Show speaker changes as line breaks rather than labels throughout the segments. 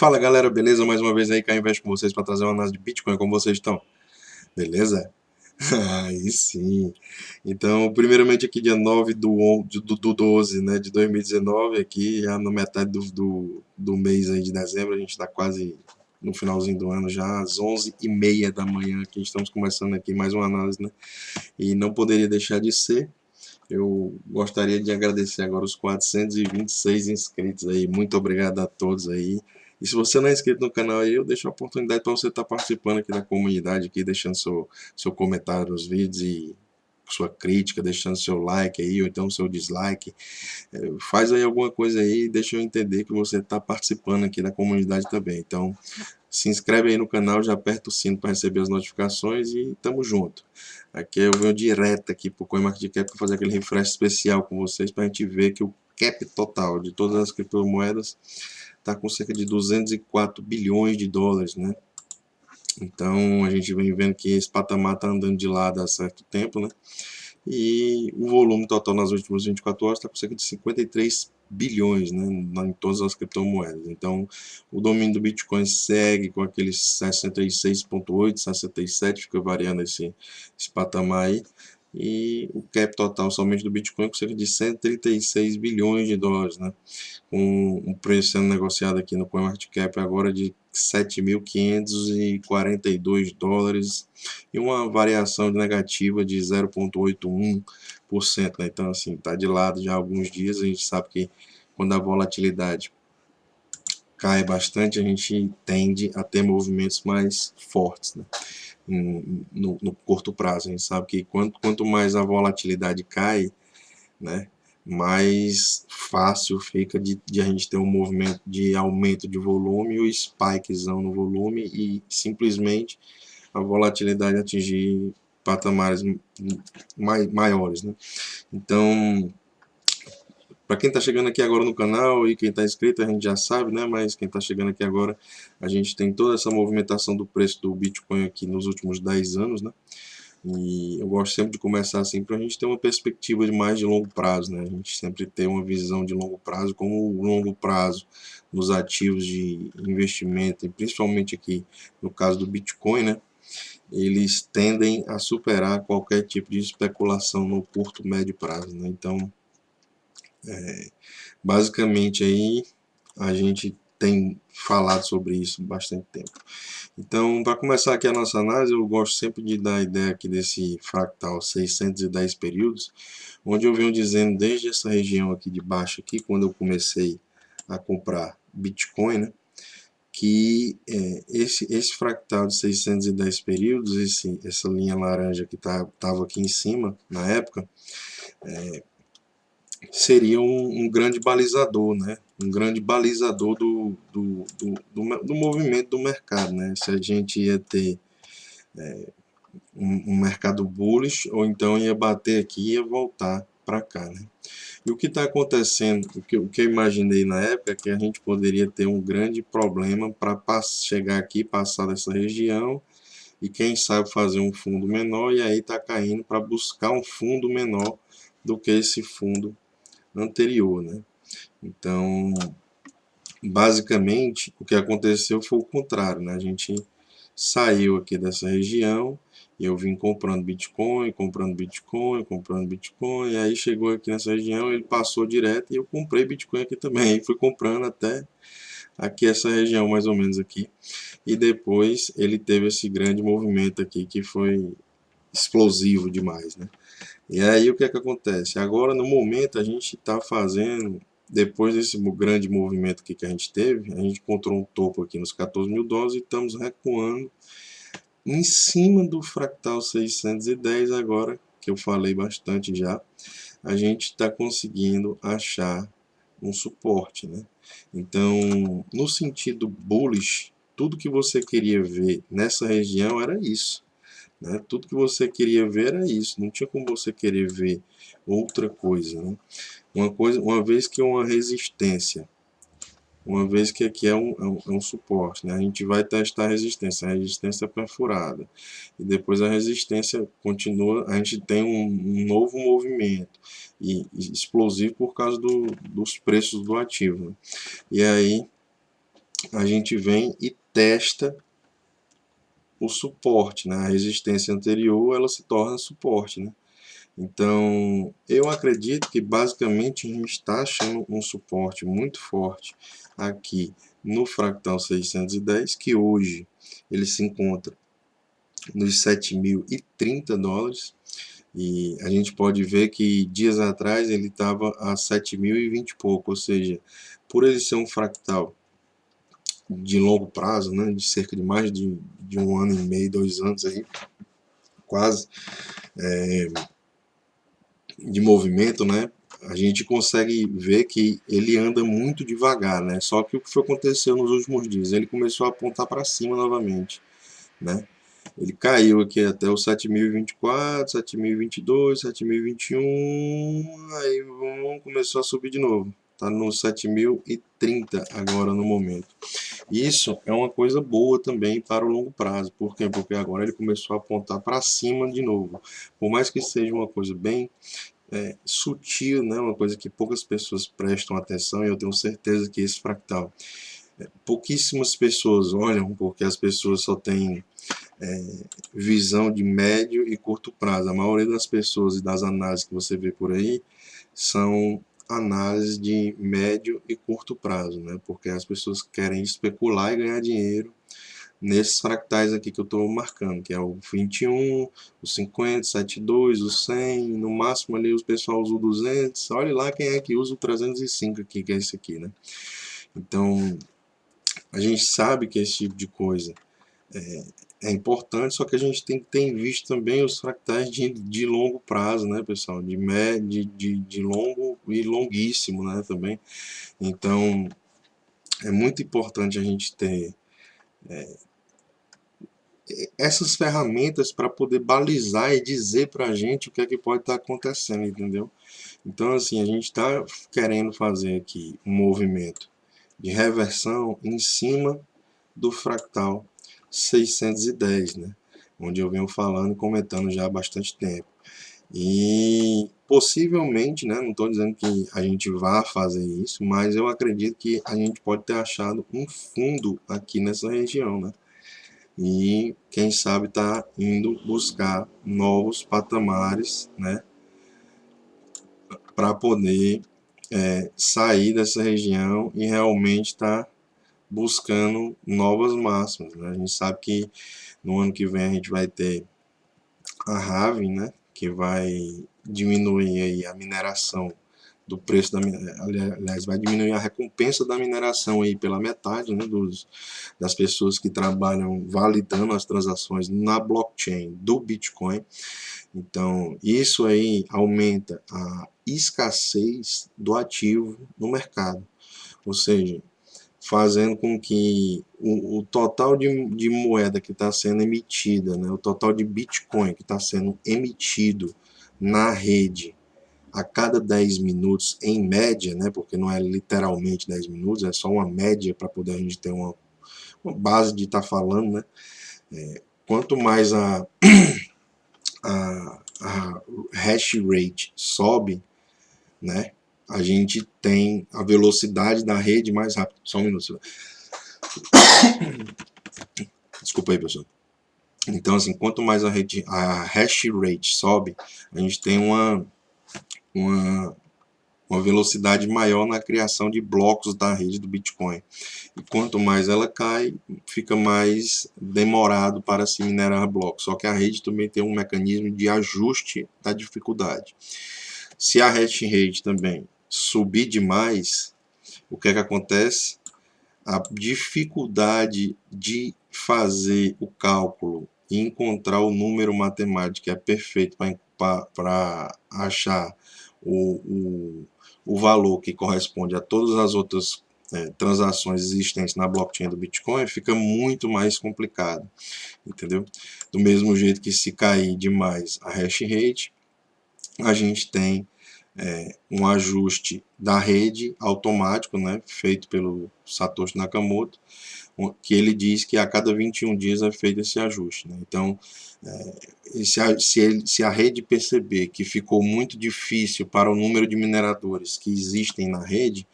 Fala galera, beleza? Mais uma vez aí, Caio Invest com vocês para trazer uma análise de Bitcoin. Como vocês estão? Beleza? Aí sim. Então, primeiramente aqui dia 9 do 12, né, de 2019, aqui já na metade do mês aí de dezembro, a gente está quase no finalzinho do ano já, às 11h30 da manhã, que estamos começando aqui mais uma análise, né? E não poderia deixar de ser. Eu gostaria de agradecer agora os 426 inscritos aí. Muito obrigado a todos aí. E se você não é inscrito no canal aí, eu deixo a oportunidade para você estar participando aqui da comunidade, aqui, deixando seu comentário nos vídeos e sua crítica, deixando seu like aí, ou então seu dislike. Faz aí alguma coisa aí e deixa eu entender que você está participando aqui da comunidade também. Então, se inscreve aí no canal, já aperta o sino para receber as notificações e tamo junto. Aqui eu venho direto aqui pro CoinMarketCap para fazer aquele refresh especial com vocês para a gente ver que o cap total de todas as criptomoedas está com cerca de 204 bilhões de dólares, né? Então a gente vem vendo que esse patamar está andando de lado há certo tempo, né? E o volume total nas últimas 24 horas está com cerca de 53 bilhões, né, em todas as criptomoedas. Então, o domínio do Bitcoin segue com aqueles 66,8, 67, fica variando esse patamar aí. E o cap total somente do Bitcoin com cerca de 136 bilhões de dólares, né? Com um preço sendo negociado aqui no CoinMarketCap agora de 7.542 dólares e uma variação negativa de 0,81%, né? Então, assim, está de lado já há alguns dias. A gente sabe que quando a volatilidade cai bastante, a gente tende a ter movimentos mais fortes, né? No curto prazo. A gente sabe que quanto mais a volatilidade cai, né, mais fácil fica de a gente ter um movimento de aumento de volume, o spikezão no volume e simplesmente a volatilidade atingir patamares maiores, né? Então, para quem está chegando aqui agora no canal e quem está inscrito, a gente já sabe, né? Mas quem está chegando aqui agora, a gente tem toda essa movimentação do preço do Bitcoin aqui nos últimos 10 anos, né? E eu gosto sempre de começar assim para a gente ter uma perspectiva de mais de longo prazo, né? A gente sempre ter uma visão de longo prazo, como o longo prazo nos ativos de investimento, e principalmente aqui no caso do Bitcoin, né? Eles tendem a superar qualquer tipo de especulação no curto, médio prazo, né? Então, basicamente aí a gente tem falado sobre isso bastante tempo. Então, para começar aqui a nossa análise, eu gosto sempre de dar a ideia aqui desse fractal 610 períodos, onde eu venho dizendo desde essa região aqui de baixo aqui, quando eu comecei a comprar Bitcoin, né, que esse fractal de 610 períodos, essa linha laranja que estava aqui em cima na época, seria um grande balizador, né? Um grande balizador do movimento do mercado, né? Se a gente ia ter um mercado bullish ou então ia bater aqui e ia voltar para cá, né? E o que está acontecendo, o que eu imaginei na época é que a gente poderia ter um grande problema para chegar aqui, passar dessa região e quem sabe fazer um fundo menor e aí está caindo para buscar um fundo menor do que esse fundo anterior, né? Então, basicamente, o que aconteceu foi o contrário, né? A gente saiu aqui dessa região e eu vim comprando Bitcoin, comprando Bitcoin, comprando Bitcoin, e aí chegou aqui nessa região, ele passou direto e eu comprei Bitcoin aqui também, e fui comprando até aqui essa região mais ou menos aqui, e depois ele teve esse grande movimento aqui que foi explosivo demais, né? E aí o que é que acontece? Agora no momento a gente está fazendo, depois desse grande movimento aqui que a gente teve, a gente encontrou um topo aqui nos 14 mil dólares e estamos recuando em cima do fractal 610 agora, que eu falei bastante já, a gente está conseguindo achar um suporte, né? Então, no sentido bullish, tudo que você queria ver nessa região era isso, né? Tudo que você queria ver era isso, não tinha como você querer ver outra coisa, né? Uma vez que uma resistência, uma vez que aqui é um suporte, né? A gente vai testar a resistência perfurada, e depois a resistência continua, a gente tem um novo movimento, e explosivo por causa dos preços do ativo, né? E aí a gente vem e testa o suporte, né? A resistência anterior, ela se torna suporte, né? Então, eu acredito que basicamente a gente está achando um suporte muito forte aqui no fractal 610, que hoje ele se encontra nos 7.030 dólares, e a gente pode ver que dias atrás ele estava a 7.020 e pouco, ou seja, por ele ser um fractal de longo prazo, né, de cerca de mais de 1 ano e meio, 2 anos aí, quase, de movimento, né, a gente consegue ver que ele anda muito devagar, né, só que o que foi aconteceu nos últimos dias, ele começou a apontar para cima novamente, né, ele caiu aqui até o 7.024, 7.022, 7.021, aí começou a subir de novo, tá no 7.030 agora no momento. Isso é uma coisa boa também para o longo prazo. Por quê? Porque agora ele começou a apontar para cima de novo. Por mais que seja uma coisa bem sutil, né? Uma coisa que poucas pessoas prestam atenção, e eu tenho certeza que esse fractal, pouquíssimas pessoas olham, porque as pessoas só têm visão de médio e curto prazo. A maioria das pessoas e das análises que você vê por aí são análise de médio e curto prazo, né? Porque as pessoas querem especular e ganhar dinheiro nesses fractais aqui que eu estou marcando, que é o 21, o 50, 72, o 100, no máximo ali os pessoal usa o 200, olha lá quem é que usa o 305 aqui, que é esse aqui, né? Então, a gente sabe que esse tipo de coisa é importante, só que a gente tem que ter em vista também os fractais de longo prazo, né, pessoal? De médio, de longo e longuíssimo, né, também. Então, é muito importante a gente ter essas ferramentas para poder balizar e dizer para a gente o que é que pode estar acontecendo, entendeu? Então, assim, a gente está querendo fazer aqui um movimento de reversão em cima do fractal 610, né? Onde eu venho falando e comentando já há bastante tempo. E possivelmente, né, não estou dizendo que a gente vá fazer isso, mas eu acredito que a gente pode ter achado um fundo aqui nessa região, né? E quem sabe está indo buscar novos patamares, né, para poder sair dessa região e realmente estar buscando novas máximas, né? A gente sabe que no ano que vem a gente vai ter a halving, né, que vai diminuir aí a mineração do preço da aliás, vai diminuir a recompensa da mineração aí pela metade, né, das pessoas que trabalham validando as transações na blockchain do Bitcoin. Então, isso aí aumenta a escassez do ativo no mercado, ou seja, fazendo com que o total de moeda que está sendo emitida, né, o total de Bitcoin que está sendo emitido na rede a cada 10 minutos, em média, né, porque não é literalmente 10 minutos, é só uma média para poder a gente ter uma base de estar falando, né? Quanto mais a hash rate sobe, né, a gente tem a velocidade da rede mais rápida. Só um minuto. Desculpa aí, pessoal. Então, assim, quanto mais a hash rate sobe, a gente tem uma, uma velocidade maior na criação de blocos da rede do Bitcoin. E quanto mais ela cai, fica mais demorado para se minerar blocos. Só que a rede também tem um mecanismo de ajuste da dificuldade. Se a hash rate também subir demais, o que é que acontece? A dificuldade de fazer o cálculo e encontrar o número matemático que é perfeito para achar o valor que corresponde a todas as outras transações existentes na blockchain do Bitcoin fica muito mais complicado, entendeu? Do mesmo jeito que se cair demais a hash rate, a gente tem um ajuste da rede automático, né, feito pelo Satoshi Nakamoto, que ele diz que a cada 21 dias é feito esse ajuste, né? Então, se a rede perceber que ficou muito difícil para o número de mineradores que existem na rede,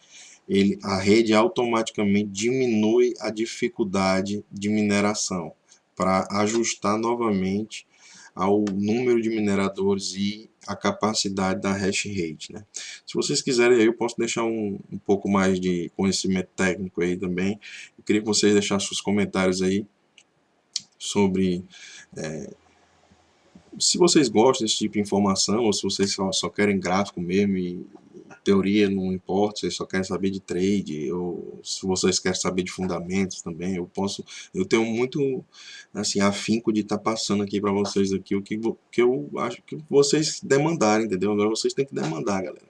a rede automaticamente diminui a dificuldade de mineração para ajustar novamente ao número de mineradores e a capacidade da hash rate, né? Se vocês quiserem, aí eu posso deixar um pouco mais de conhecimento técnico aí também. Eu queria que vocês deixassem os comentários aí sobre se vocês gostam desse tipo de informação ou se vocês só querem gráfico mesmo e teoria não importa, vocês só querem saber de trade ou se vocês querem saber de fundamentos também, eu tenho muito assim afinco de estar passando aqui para vocês aqui que eu acho que vocês demandarem, entendeu? Agora vocês têm que demandar, galera.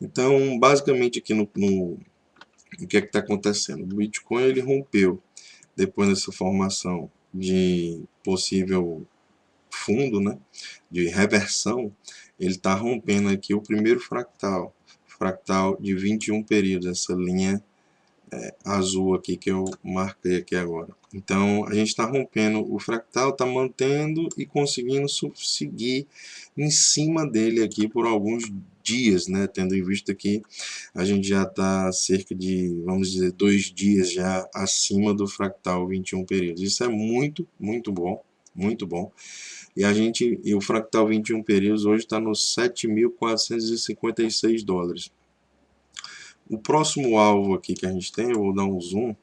Então, basicamente aqui o que é que está acontecendo? O Bitcoin ele rompeu depois dessa formação de possível fundo, né, de reversão, ele está rompendo aqui o primeiro fractal de 21 períodos, essa linha azul aqui que eu marquei aqui agora. Então a gente está rompendo o fractal, está mantendo e conseguindo seguir em cima dele aqui por alguns dias, né? Tendo em vista que a gente já está cerca de, vamos dizer, 2 dias já acima do fractal 21 períodos. Isso é muito, muito bom, muito bom. E o fractal 21 períodos hoje está nos 7.456 dólares. O próximo alvo aqui que a gente tem, eu vou dar um zoom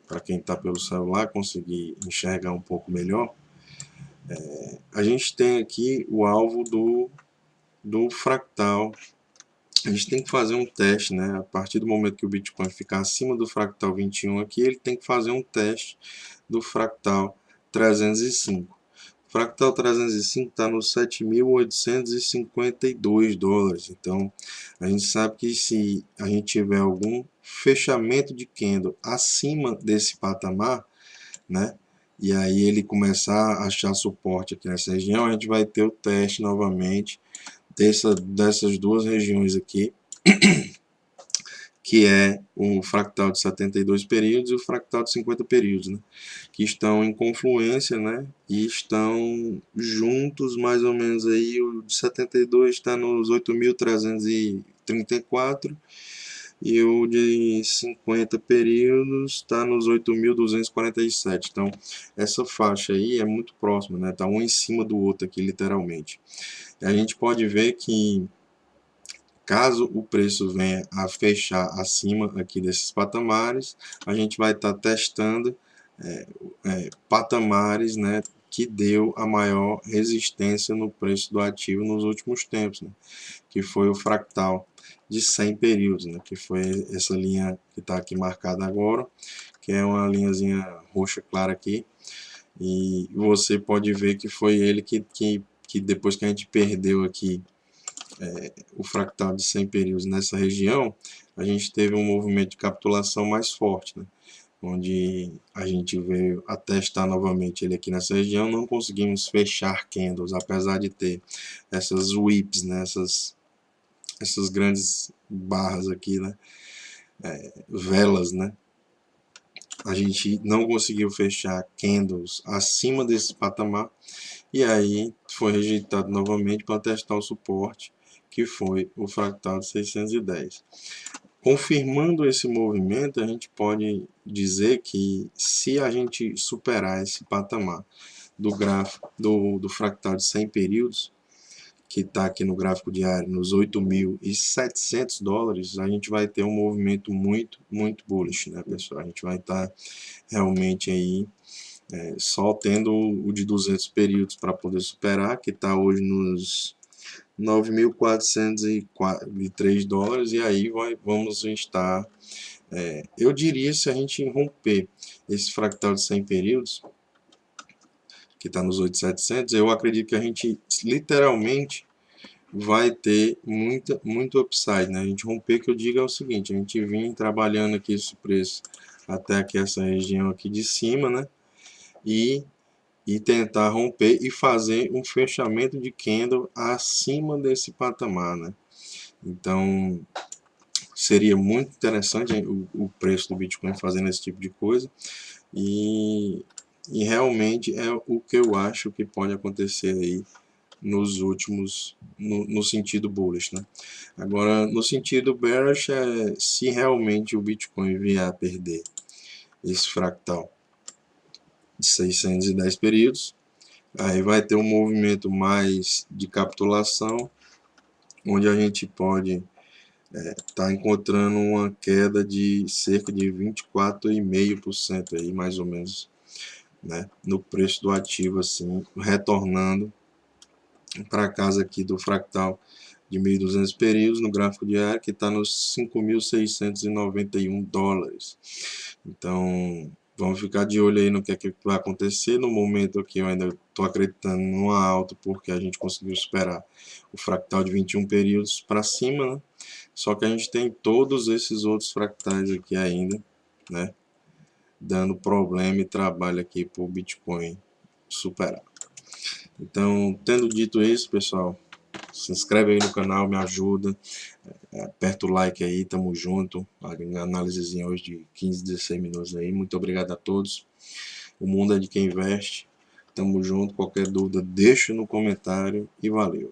para quem está pelo celular conseguir enxergar um pouco melhor. A gente tem aqui o alvo do fractal. A gente tem que fazer um teste, né? A partir do momento que o Bitcoin ficar acima do fractal 21 aqui, ele tem que fazer um teste do fractal 305. O fractal 305 está nos 7.852 dólares. Então, a gente sabe que se a gente tiver algum fechamento de candle acima desse patamar, né? E aí ele começar a achar suporte aqui nessa região, a gente vai ter o teste novamente dessas duas regiões aqui, que é o fractal de 72 períodos e o fractal de 50 períodos, né? Que estão em confluência, né? E estão juntos mais ou menos aí, o de 72 está nos 8.334 e o de 50 períodos está nos 8.247. Então, essa faixa aí é muito próxima, né? Está um em cima do outro aqui, literalmente. E a gente pode ver que caso o preço venha a fechar acima aqui desses patamares, a gente vai estar testando patamares, né, que deu a maior resistência no preço do ativo nos últimos tempos, né, que foi o fractal de 100 períodos, né, que foi essa linha que está aqui marcada agora, que é uma linhazinha roxa clara aqui, e você pode ver que foi ele que depois que a gente perdeu aqui o fractal de 100 períodos nessa região, a gente teve um movimento de capitulação mais forte, né? Onde a gente veio a testar novamente ele aqui nessa região, não conseguimos fechar candles, apesar de ter essas whips, né? essas grandes barras aqui, né? Velas, né? A gente não conseguiu fechar candles acima desse patamar e aí foi rejeitado novamente para testar o suporte, que foi o fractal de 610. Confirmando esse movimento, a gente pode dizer que se a gente superar esse patamar do gráfico do fractal de 100 períodos, que está aqui no gráfico diário nos 8.700 dólares, a gente vai ter um movimento muito, muito bullish, né, pessoal? A gente vai estar realmente aí só tendo o de 200 períodos para poder superar, que está hoje nos 9.403 dólares, e aí vamos estar, eu diria, se a gente romper esse fractal de 100 períodos, que está nos 8.700, eu acredito que a gente literalmente vai ter muito upside, né? A gente romper, que eu digo é o seguinte, a gente vinha trabalhando aqui esse preço até aqui essa região aqui de cima, né? E tentar romper e fazer um fechamento de candle acima desse patamar, né? Então, seria muito interessante o preço do Bitcoin fazendo esse tipo de coisa e realmente é o que eu acho que pode acontecer aí nos últimos, no sentido bullish, né? Agora, no sentido bearish, se realmente o Bitcoin vier a perder esse fractal de 610 períodos, aí vai ter um movimento mais de capitulação, onde a gente pode estar encontrando uma queda de cerca de 24,5% aí, mais ou menos, né, no preço do ativo, assim, retornando para casa aqui do fractal de 1.200 períodos no gráfico diário, que está nos 5.691 dólares. Então, vamos ficar de olho aí no que é que vai acontecer. No momento aqui eu ainda estou acreditando numa alta, porque a gente conseguiu superar o fractal de 21 períodos para cima, né? Só que a gente tem todos esses outros fractais aqui ainda, né, dando problema e trabalho aqui para o Bitcoin superar. Então, tendo dito isso, pessoal, se inscreve aí no canal, me ajuda, aperta o like aí, tamo junto. Uma análisezinha hoje de 15, 16 minutos aí. Muito obrigado a todos. O mundo é de quem investe. Tamo junto. Qualquer dúvida, deixa no comentário e valeu.